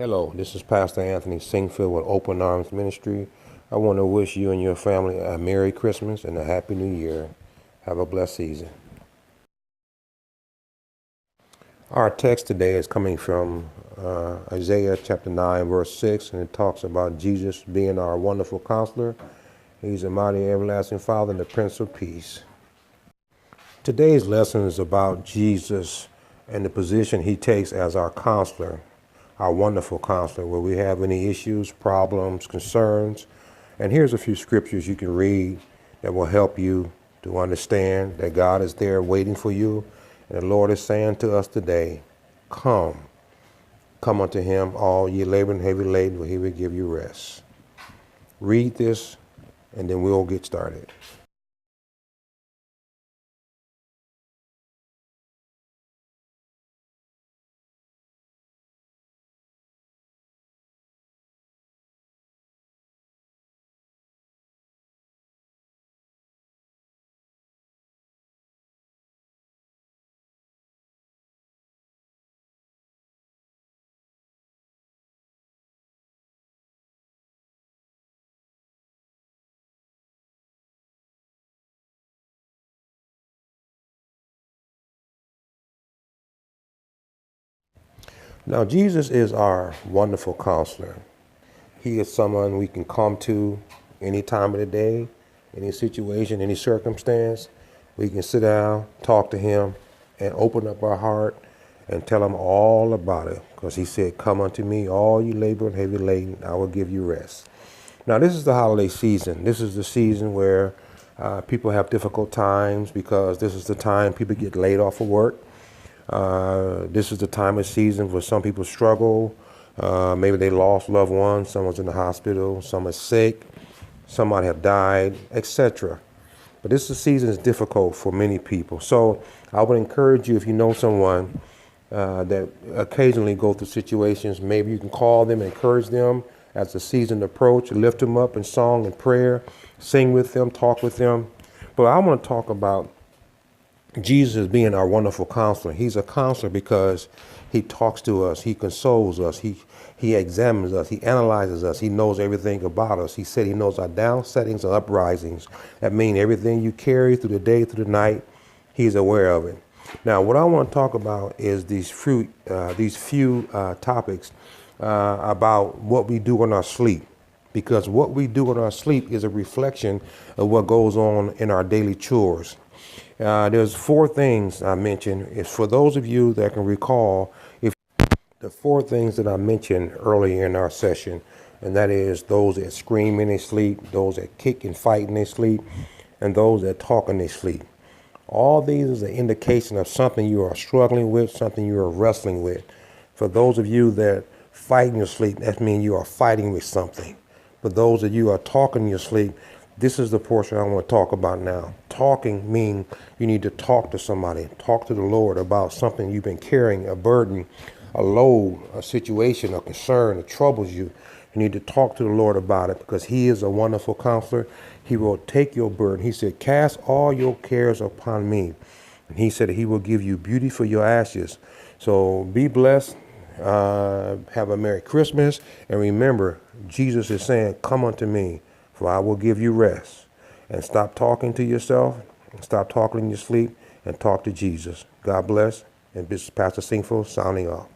Hello, this is Pastor Anthony Singfield with Open Arms Ministry. I want to wish you and your family a Merry Christmas and a Happy New Year. Have a blessed season. Our text today is coming from Isaiah chapter 9, verse 6, and it talks about Jesus being our wonderful counselor. He's a mighty everlasting Father and the Prince of Peace. Today's lesson is about Jesus and the position he takes as our counselor, our wonderful counselor, where we have any issues, problems, concerns. And here's a few scriptures you can read that will help you to understand that God is there waiting for you. And the Lord is saying to us today, come unto him, all ye labor and heavy laden, for he will give you rest. Read this, and then we'll get started. Now, Jesus is our wonderful counselor. He is someone we can come to any time of the day, any situation, any circumstance. We can sit down, talk to him, and open up our heart and tell him all about it. Because he said, come unto me, all you labor and heavy laden, I will give you rest. Now, this is the holiday season. This is the season where people have difficult times because this is the time people get laid off of work. This is the time of season where some people struggle. Maybe they lost loved ones, someone's in the hospital, some are sick, somebody have died, etc. But this season is difficult for many people. So I would encourage you, if you know someone that occasionally go through situations, maybe you can call them, encourage them as the season approach, lift them up in song and prayer, sing with them, talk with them. But I want to talk about Jesus being our wonderful counselor. He's a counselor because he talks to us, he consoles us, he examines us, he analyzes us, he knows everything about us. He said he knows our downsettings and uprisings. That means everything you carry through the day, through the night, he's aware of it. Now, what I want to talk about is these few topics about what we do in our sleep. Because what we do in our sleep is a reflection of what goes on in our daily chores. There's four things I mentioned. It's for those of you that can recall if the four things that I mentioned earlier in our session, and that is those that scream in their sleep, those that kick and fight in their sleep, and those that talk in their sleep. All these is an indication of something you are struggling with, something you are wrestling with. For those of you that fight in your sleep, that means you are fighting with something. For those of you who are talking in your sleep, this is the portion I want to talk about now. Talking means you need to talk to somebody, talk to the Lord about something you've been carrying, a burden, a load, a situation, a concern that troubles you. You need to talk to the Lord about it because he is a wonderful counselor. He will take your burden. He said, cast all your cares upon me. And he said he will give you beauty for your ashes. So be blessed. Have a Merry Christmas. And remember, Jesus is saying, come unto me, for I will give you rest. And stop talking to yourself, and stop talking in your sleep, and talk to Jesus. God bless. And this is Pastor Singfield signing off.